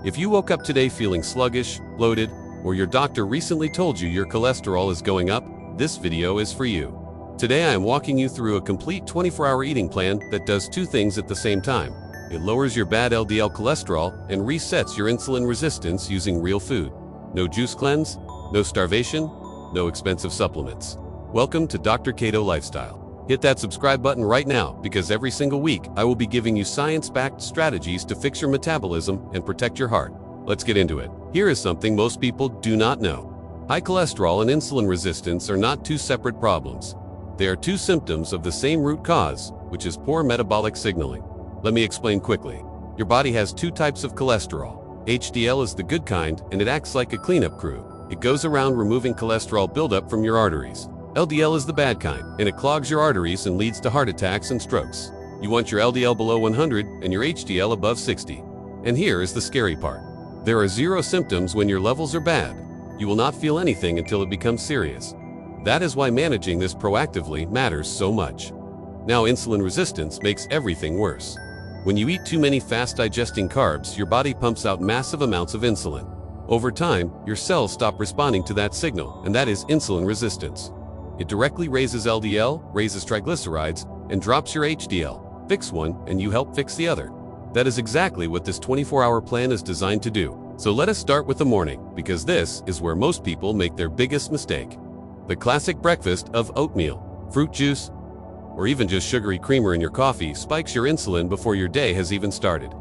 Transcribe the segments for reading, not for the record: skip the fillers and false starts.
If you woke up today feeling sluggish, bloated, or your doctor recently told you your cholesterol is going up, this video is for you. Today I am walking you through a complete 24-hour eating plan that does two things at the same time. It lowers your bad LDL cholesterol and resets your insulin resistance using real food. No juice cleanse, no starvation, no expensive supplements. Welcome to Dr. Keto Lifestyle. Hit that subscribe button right now because every single week I will be giving you science-backed strategies to fix your metabolism and protect your heart. Let's get into it. Here is something most people do not know. High cholesterol and insulin resistance are not two separate problems. They are two symptoms of the same root cause, which is poor metabolic signaling. Let me explain quickly. Your body has two types of cholesterol. HDL is the good kind, and it acts like a cleanup crew. It goes around removing cholesterol buildup from your arteries. LDL is the bad kind, and it clogs your arteries and leads to heart attacks and strokes. You want your LDL below 100 and your HDL above 60. And here is the scary part. There are zero symptoms when your levels are bad. You will not feel anything until it becomes serious. That is why managing this proactively matters so much. Now, insulin resistance makes everything worse. When you eat too many fast-digesting carbs, your body pumps out massive amounts of insulin. Over time, your cells stop responding to that signal, and that is insulin resistance. It directly raises LDL, raises triglycerides, and drops your HDL. Fix one, and you help fix the other. That is exactly what this 24-hour plan is designed to do. So let us start with the morning, because this is where most people make their biggest mistake. The classic breakfast of oatmeal, fruit juice, or even just sugary creamer in your coffee spikes your insulin before your day has even started.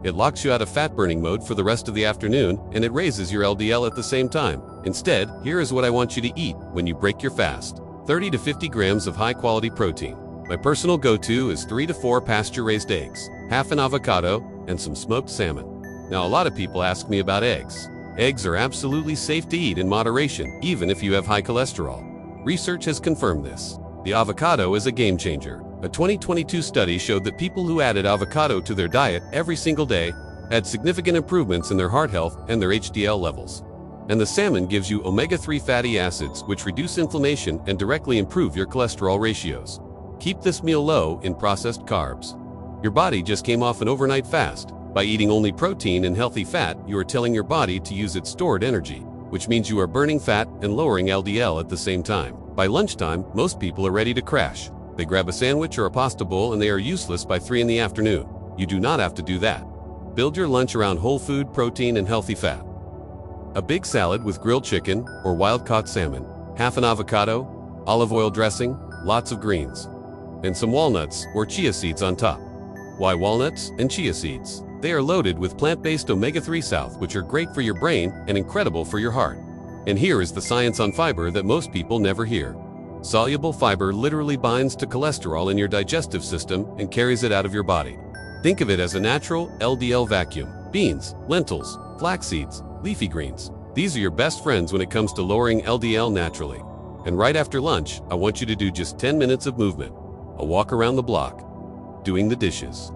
It locks you out of fat-burning mode for the rest of the afternoon, and it raises your LDL at the same time. Instead, here is what I want you to eat when you break your fast. 30 to 50 grams of high-quality protein. My personal go-to is 3 to 4 pasture-raised eggs, half an avocado, and some smoked salmon. Now, a lot of people ask me about eggs. Eggs are absolutely safe to eat in moderation, even if you have high cholesterol. Research has confirmed this. The avocado is a game changer. A 2022 study showed that people who added avocado to their diet every single day had significant improvements in their heart health and their HDL levels. And the salmon gives you omega-3 fatty acids, which reduce inflammation and directly improve your cholesterol ratios. Keep this meal low in processed carbs. Your body just came off an overnight fast. By eating only protein and healthy fat, you are telling your body to use its stored energy, which means you are burning fat and lowering LDL at the same time. By lunchtime, most people are ready to crash. They grab a sandwich or a pasta bowl and they are useless by 3 in the afternoon. You do not have to do that. Build your lunch around whole food, protein, and healthy fat. A big salad with grilled chicken or wild-caught salmon, half an avocado, olive oil dressing, lots of greens, and some walnuts or chia seeds on top. Why walnuts and chia seeds? They are loaded with plant-based omega-3 south, which are great for your brain and incredible for your heart. And here is the science on fiber that most people never hear. Soluble fiber literally binds to cholesterol in your digestive system and carries it out of your body. Think of it as a natural LDL vacuum. Beans, lentils, flax seeds, leafy greens. These are your best friends when it comes to lowering LDL naturally. And right after lunch, I want you to do just 10 minutes of movement. A walk around the block, doing the dishes,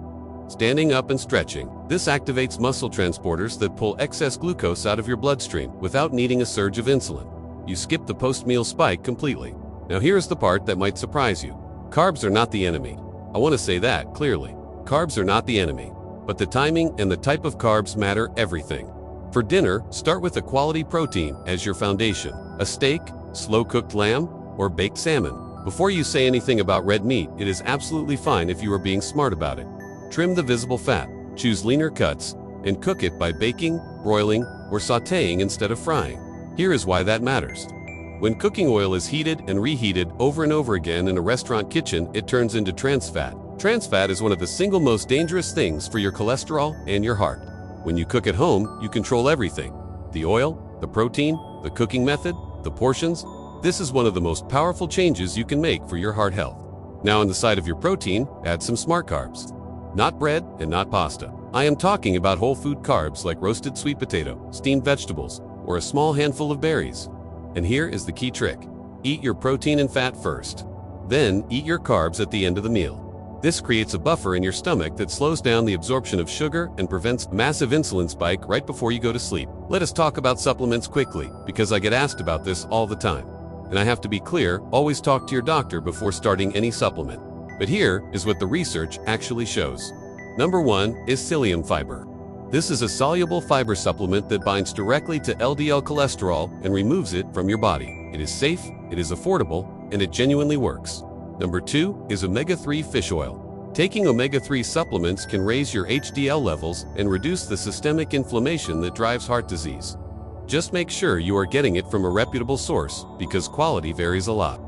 standing up and stretching. This activates muscle transporters that pull excess glucose out of your bloodstream without needing a surge of insulin. You skip the post-meal spike completely. Now here's the part that might surprise you. Carbs are not the enemy. I want to say that clearly. Carbs are not the enemy, but the timing and the type of carbs matter everything. For dinner, start with a quality protein as your foundation. A steak, slow-cooked lamb, or baked salmon. Before you say anything about red meat, it is absolutely fine if you are being smart about it. Trim the visible fat, choose leaner cuts, and cook it by baking, broiling, or sautéing instead of frying. Here is why that matters. When cooking oil is heated and reheated over and over again in a restaurant kitchen, it turns into trans fat. Trans fat is one of the single most dangerous things for your cholesterol and your heart. When you cook at home, you control everything. The oil, the protein, the cooking method, the portions. This is one of the most powerful changes you can make for your heart health. Now on the side of your protein, add some smart carbs. Not bread and not pasta. I am talking about whole food carbs like roasted sweet potato, steamed vegetables, or a small handful of berries. And here is the key trick. Eat your protein and fat first. Then eat your carbs at the end of the meal. This creates a buffer in your stomach that slows down the absorption of sugar and prevents a massive insulin spike right before you go to sleep. Let us talk about supplements quickly, because I get asked about this all the time. And I have to be clear, always talk to your doctor before starting any supplement. But here is what the research actually shows. Number 1 is psyllium fiber. This is a soluble fiber supplement that binds directly to LDL cholesterol and removes it from your body. It is safe, it is affordable, and it genuinely works. Number 2 is omega-3 fish oil. Taking omega-3 supplements can raise your HDL levels and reduce the systemic inflammation that drives heart disease. Just make sure you are getting it from a reputable source because quality varies a lot.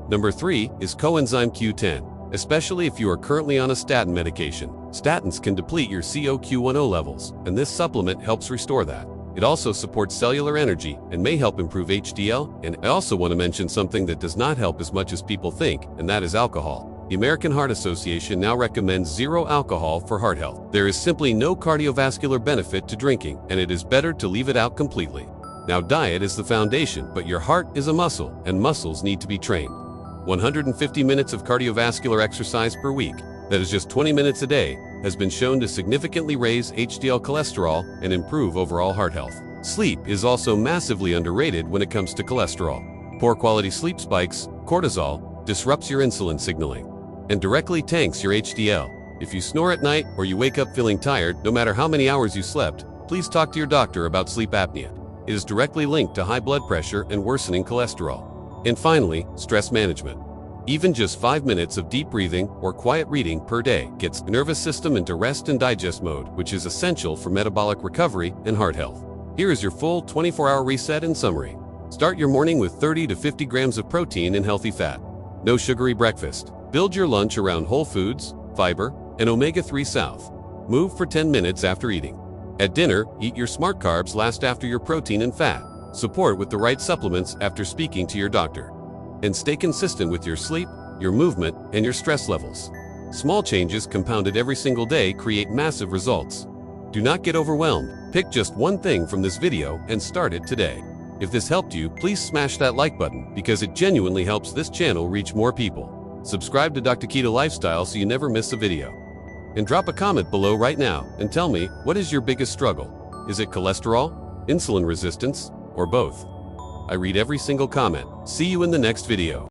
Number 3 is coenzyme Q10. Especially if you are currently on a statin medication. Statins can deplete your CoQ10 levels, and this supplement helps restore that. It also supports cellular energy and may help improve HDL, and I also want to mention something that does not help as much as people think, and that is alcohol. The American Heart Association now recommends zero alcohol for heart health. There is simply no cardiovascular benefit to drinking, and it is better to leave it out completely. Now, diet is the foundation, but your heart is a muscle, and muscles need to be trained. 150 minutes of cardiovascular exercise per week, that is just 20 minutes a day, has been shown to significantly raise HDL cholesterol and improve overall heart health. Sleep is also massively underrated when it comes to cholesterol. Poor quality sleep spikes cortisol, disrupts your insulin signaling, and directly tanks your HDL. If you snore at night or you wake up feeling tired, no matter how many hours you slept, please talk to your doctor about sleep apnea. It is directly linked to high blood pressure and worsening cholesterol. And finally, stress management. Even just 5 minutes of deep breathing or quiet reading per day gets the nervous system into rest and digest mode, which is essential for metabolic recovery and heart health. Here is your full 24-hour reset and summary. Start your morning with 30 to 50 grams of protein and healthy fat. No sugary breakfast. Build your lunch around whole foods, fiber, and omega-3 south. Move for 10 minutes after eating. At dinner, eat your smart carbs last after your protein and fat. Support with the right supplements after speaking to your doctor. And stay consistent with your sleep, your movement, and your stress levels. Small changes compounded every single day create massive results. Do not get overwhelmed. Pick just one thing from this video and start it today. If this helped you, please smash that like button because it genuinely helps this channel reach more people. Subscribe to Dr. Keto Lifestyle so you never miss a video. And drop a comment below right now and tell me, what is your biggest struggle? Is it cholesterol, insulin resistance, or both? I read every single comment. See you in the next video.